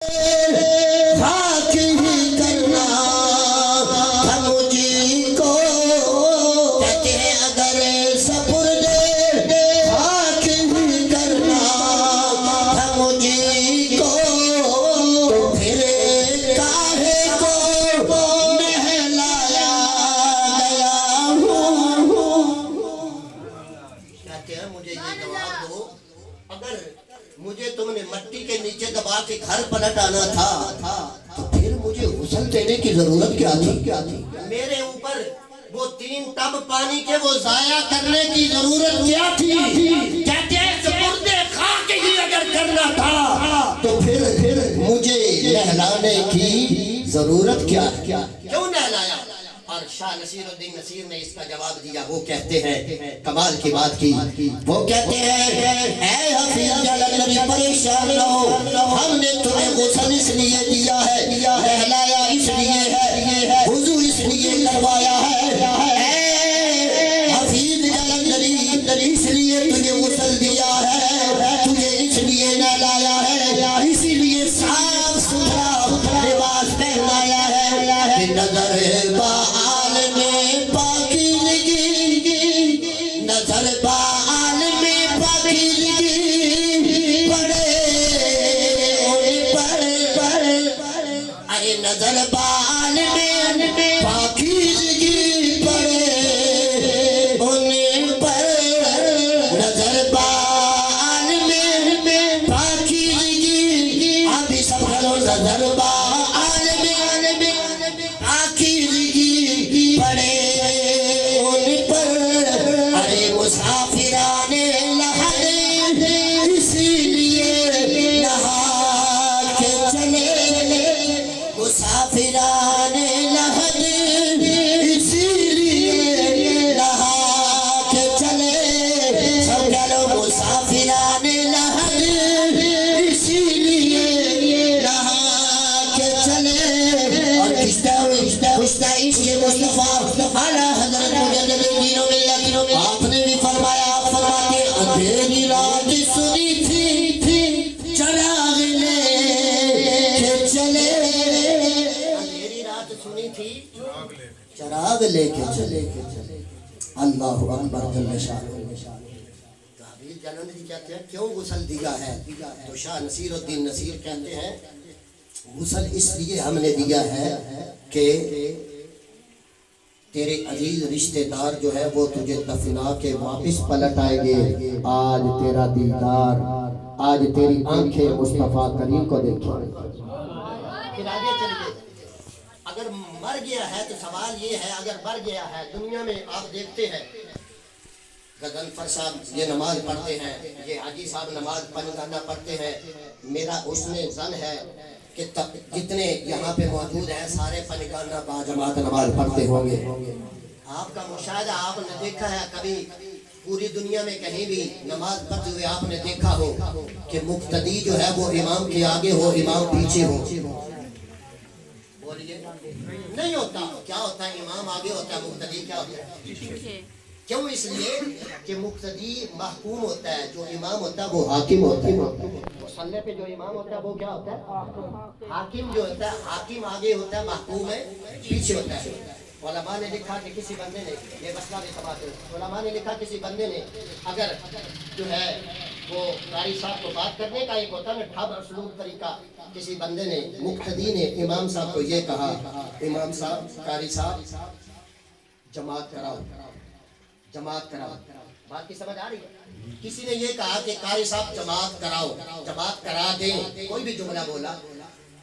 خاک ہی کرنا تھا مجھ کو، کہتے ہیں اگر سپرد خاک ہی کرنا تھا مجھ کو، تو پھر کاہے کو نہلایا گیا ہوں۔ کہتے ہیں مجھے یہ جواب دو، اگر مجھے تم نے مٹی کے نیچے دبا کے گھر پلٹ آنا تھا تو پھر مجھے غسل دینے کی ضرورت کیا تھی؟ میرے اوپر وہ 3 ٹب پانی کے وہ ضائع کرنے کی ضرورت کیا تھی؟ کہتے ہیں سپرد خاک ہی اگر کرنا تھا تو پھر مجھے نہلانے کی ضرورت کیا؟ کیوں نہلایا؟ اور شاہ نصیر الدین نصیر نے اس کا جواب دیا، وہ کہتے ہیں کمال کی بات کی، وہ کہتے ہیں اے حفیظ جلال پریشان نہ ہو، ہم نے تمہیں غسل اس لیے دیا ہے، نہلایا اس لیے ہے، وضو اس لیے کروایا ہے، اے حفیظ جلال اس لیے تجھے غسل دیا ہے، تجھے اس لیے نہلایا ہے، اسی لیے صاف ستھرا لباس پہنایا ہے کہ نظر آپ نے بھی فرمایا، آپ فرماتے اندھیری رات سنی تھی چراغ لے کے چلے، اندھیری رات سنی تھی چراغ لے کے چلے، اللہ اکبر جل شانہ۔ حفیظ جلال جی کہتے ہیں کیوں غسل دیا ہے؟ تو شاہ نصیر الدین نصیر کہتے ہیں غسل اس لیے ہم نے دیا ہے کہ تیرے عزیز رشتہ دار جو ہے وہ تجھے دفنا کے واپس پلٹ آئیں گے، آج تیرا دیدار، آج تیری آنکھیں مصطفیٰ کریم کو دیکھیں۔ پھر آگے چلیے، اگر مر گیا ہے تو سوال یہ ہے، اگر مر گیا ہے دنیا میں آپ دیکھتے ہیں غضنفر صاحب یہ نماز پڑھتے ہیں، یہ حاجی صاحب نماز پنجگانہ پڑھتے ہیں، میرا اس میں ظن ہے کہ جتنے یہاں پہ موجود ہیں سارے پنجگانہ با جماعت نماز پڑھتے ہوں گے۔ آپ کا مشاہدہ آپ نے دیکھا ہے کبھی پوری دنیا میں کہیں بھی نماز پڑھتے ہوئے آپ نے دیکھا ہو کہ مقتدی جو ہے وہ امام کے آگے ہو، امام پیچھے ہو؟ بولیے نہیں ہوتا۔ کیا ہوتا ہے؟ امام آگے ہوتا ہے، مقتدی کیا ہوتا ہے؟ کیوں؟ اس لیے کہ مقتدی محکوم ہوتا ہے، جو امام ہوتا ہے وہ حاکم ہوتا ہے۔ مصلی پہ جو امام ہوتا ہے وہ کیا ہوتا ہے؟ حاکم جو ہوتا ہے، حاکم آگے ہوتا ہے، محکوم ہے پیچھے ہوتا ہے۔ علماء نے لکھا کہ کسی بندے نے، یہ مسئلہ بھی سماعت ہے، علماء نے لکھا کسی بندے نے اگر جو ہے وہ قاری صاحب کو بات کرنے کا ایک ہوتا ہے ٹھب اسلوب طریقہ، کسی بندے نے مقتدی نے امام صاحب کو یہ کہا، امام صاحب، قاری صاحب جماعت کراؤ، جماعت کراؤ، بات کی سمجھ آ رہی ہے؟ کسی نے یہ کہا کہ قاری صاحب جماعت کراؤ، جماعت کرا دیں، کوئی بھی جملہ بولا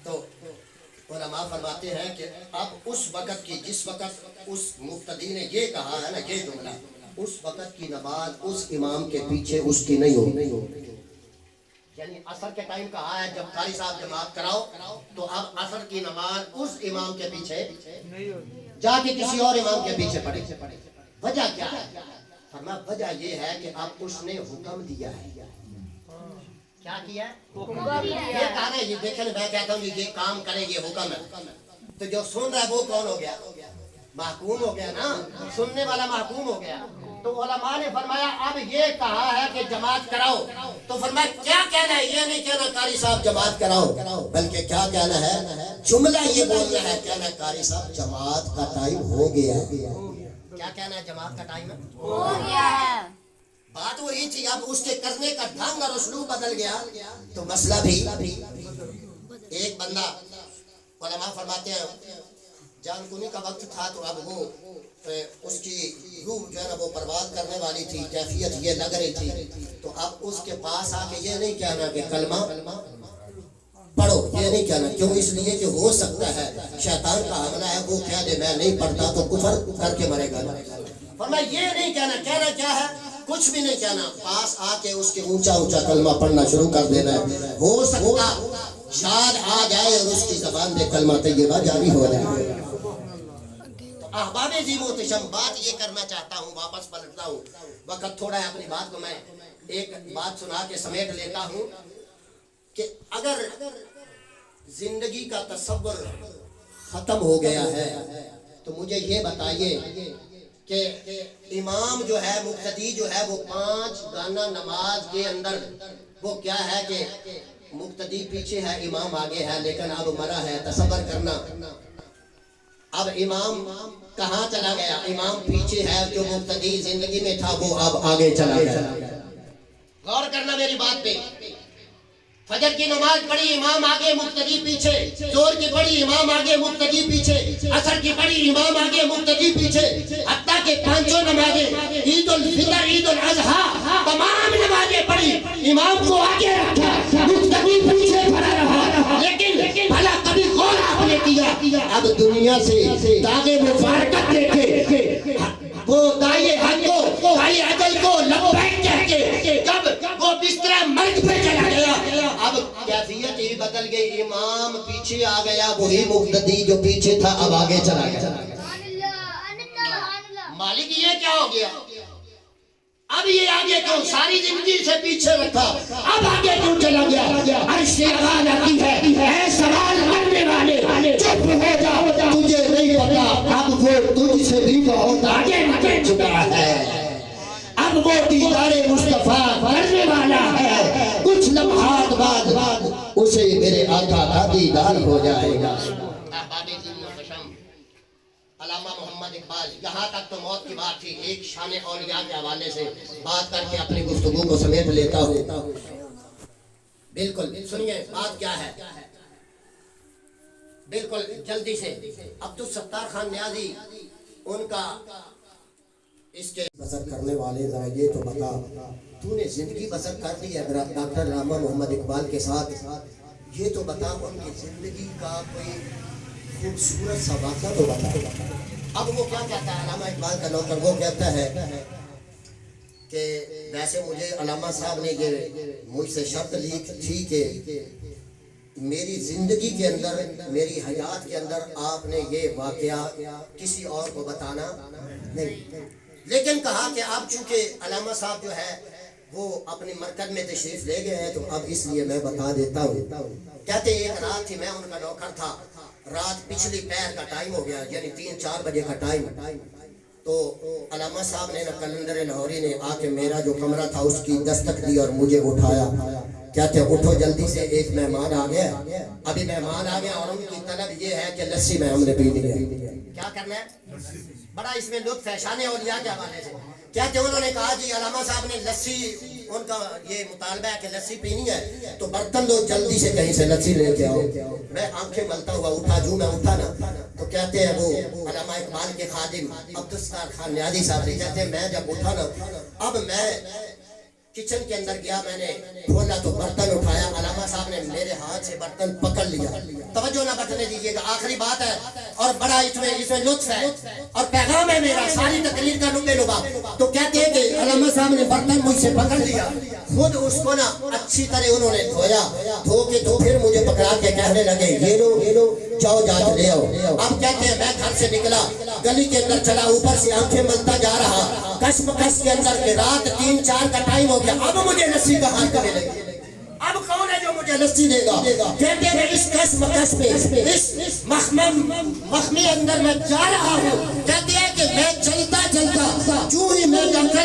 تو علماء فرماتے ہیں کہ اب اس وقت کی، جس وقت اس مقتدی نے یہ کہا ہے نا یہ جملہ، اس وقت کی نماز اس امام کے پیچھے اس کی نہیں ہو، یعنی عصر کے ٹائم کہا ہے جب قاری صاحب جماعت کراؤ تو اب عصر کی نماز اس امام کے پیچھے جا کے کسی اور امام کے پیچھے پڑے۔ وجہ کیا ہے؟ فرمایا وجہ یہ ہے کہ اب اس نے حکم دیا ہے۔ کیا کیا ہے؟ یہ کہا نا، یہ دیکھیں میں کہتا ہوں یہ کام کرے، یہ حکم ہے، تو جو سن رہا ہے وہ کون ہو گیا؟ محکوم ہو گیا نا، سننے والا محکوم ہو گیا۔ تو علماء نے فرمایا اب یہ کہا ہے کہ جماعت کراؤ، تو فرمایا کیا کہنا ہے؟ یہ نہیں کہنا قاری صاحب جماعت کراؤ، بلکہ کیا کہنا ہے؟ جملہ یہ بولنا ہے، کہنا قاری صاحب جماعت کا ٹائم ہو گیا ہے۔ کیا کہنا ہے؟ جماعت کا ٹائم ہو گیا ہے۔ بات وہی تھی، اب اس کے کرنے کا ڈھنگ اور اسلوب بدل گیا تو مسئلہ بھی۔ ایک بندہ، علماء فرماتے ہیں جان کنی کا وقت تھا تو اب وہ اس کی روح جو ہے نا وہ پرواز کرنے والی تھی، کیفیت یہ لگ رہی تھی، تو اب اس کے پاس آ کے یہ نہیں کہنا کہ کلمہ پڑھو، یہ نہیں کہنا، کیوں؟ اس لیے کہ ہو سکتا ہے شیطان کا حملہ ہے، وہ کہہ دے میں نہیں پڑھتا تو کفر کر کے مرے گا۔ فرمایا یہ نہیں کہنا، کہنا کیا ہے؟ کچھ بھی نہیں کہنا، پاس آ کے اس کے اونچا اونچا کلمہ پڑھنا شروع کر دینا ہے، ہو سکتا شاید آ جائے اور اس کی زبان میں کلمہ طیبہ جاری ہو جائے۔ احباب عظیم و احتشام، بات یہ کرنا چاہتا ہوں، واپس پلٹتا ہوں، وقت تھوڑا ہے، اپنی بات کو میں ایک بات سنا کے سمیٹ لیتا ہوں کہ اگر زندگی کا تصور ختم ہو گیا ہے تو مجھے یہ بتائیے کہ امام جو ہے، مقتدی جو ہے، وہ 5 گانا نماز کے اندر وہ کیا ہے کہ مقتدی پیچھے ہے، امام آگے ہے، لیکن اب مرا ہے۔ تصور کرنا، اب امام کہاں چلا گیا؟ امام پیچھے ہے، جو مقتدی زندگی میں تھا وہ اب آگے چلا گیا۔ غور کرنا میری بات پہ، فجر کی نماز پڑھی، امام آگے مقتدی پیچھے، ظہر کی پڑھی، امام آگے مقتدی پیچھے، عصر کی پڑھی، امام آگے مقتدی پیچھے، حتیٰ کہ 5 نمازیں، عید الفطر، عید الاضحیٰ، تمام نمازیں پڑھی، امام کو آگے رکھا، مقتدی پیچھے پڑا رہا، لیکن بھلا کبھی غور آپ نے کیا اب دنیا سے داغے مفارقت دیکھے، وہ دائیں حق کو، دائیں عدل کو لبیک کہہ کے جب وہ بستر مرگ پہ چلا گیا، اب کیفیت ہی بدل گئی، امام پیچھے آ گیا، وہی مقتدی جو پیچھے تھا اب آگے چلا گیا۔ مالک یہ کیا ہو گیا؟ اب یہ آگے کیوں؟ ساری زندگی سے پیچھے رکھا، اب آگے کیوں چلا گیا؟ عرش سے آواز آتی ہے، اے سوال کرنے والے چپ ہو جا، تجھے نہیں پتا اب وہ تجھ سے بھی بہت آگے نکل چکا ہے، اب وہ دیدار مصطفیٰ کرنے والا ہے، کچھ لمحات بعد اسے میرے آقا کا دیدار ہو جائے گا۔ علامہ محمد اقبال، یہاں تک تو موت کی بات تھی، ایک شان اولیاء کے حوالے سے بات کر کے اپنی گفتگو کو سمیٹ لیتا ہوں۔ بالکل سنیے بات کیا ہے، بالکل جلدی سے۔ عبدالستار خان نیازی، ان کا اس کے بسر کرنے والے، ذرا یہ تو بتا تو نے زندگی بسر کر لی ہے ڈاکٹر علامہ محمد اقبال کے ساتھ، یہ تو بتا ان کی زندگی کا کوئی خوبصورت سا واقعہ تو بتا۔ اب وہ کیا کہتا ہے علامہ اقبال کا نوکر؟ وہ کہتا ہے کہ ویسے مجھے علامہ صاحب نے یہ مجھ سے شرط لی تھی کہ میری زندگی کے اندر، میری حیات کے اندر آپ نے یہ واقعہ کسی اور کو بتانا نہیں، لیکن کہا کہ اب چونکہ علامہ صاحب جو ہے وہ اپنی مرکز میں تشریف لے گئے ہیں تو اب اس لیے میں بتا دیتا ہوں۔ کہتے ایک رات تھی، میں ان کا نوکر تھا، رات پچھلی پہر کا ٹائم ہو گیا، یعنی 3-4 بجے کا ٹائم، تو علامہ صاحب نے کلندر لاہوری نے آ کے میرا جو کمرہ تھا اس کی دستک دی اور مجھے اٹھایا، کہتے اٹھو جلدی سے، ایک مہمان آ گیا، ابھی مہمان آ گیا اور ان کی طلب یہ ہے کہ لسی میں ہم نے پی لی ہے۔ کیا کرنا ہے؟ بڑا اس میں لطف ہے شان اولیاء کے حوالے سے۔ کہتے انہوں نے کہا جی علامہ صاحب نے لسی، ان کا یہ مطالبہ ہے کہ لسی پینی ہے تو برتن دو، جلدی سے کہیں سے لسی لے کے آؤ۔ میں آنکھیں ملتا ہوا اٹھا، جو میں اٹھا نا تو کہتے ہیں وہ علامہ اقبال کے خادم عبدالستار خان نیازی صاحب نے، کہتے ہیں میں جب اٹھا نا، اب میں کچن کے اندر گیا، میں نے کھولا تو برتن اٹھایا، علامہ صاحب نے میرے ہاتھ سے برتن پکڑ لیا۔ توجہ نہ بٹنے دیجیے گا، آخری بات ہے اور بڑا اس میں لطف ہے اور پیغام ہے میرا، ساری تقریر کا نبے نبا۔ تو کہتے ہیں کہ علامہ صاحب نے برتن مجھ سے پکڑ لیا، خود اس کو نا اچھی طرح انہوں نے دھویا، دھو کے تو پھر مجھے پکڑا کے کہنے لگے یہ لو جاؤ جاج لے آؤ۔ اب کہتے ہیں میں گھر سے نکلا، گلی کے اندر چلا، اوپر سے آنکھیں ملتا جا رہا، کشمکش کے اندر کے رات 3-4 کا ٹائم ہو گیا، اب مجھے لسی کا حال کرنے لگے، اب کون ہے جو مجھے لسی دے گا؟ کہتے ہیں اس کشمکش میں، اس مخمی اندر میں جا رہا ہوں، کہتے ہیں کہ میں چلتا چلتا جو ہی میں ڈاکٹر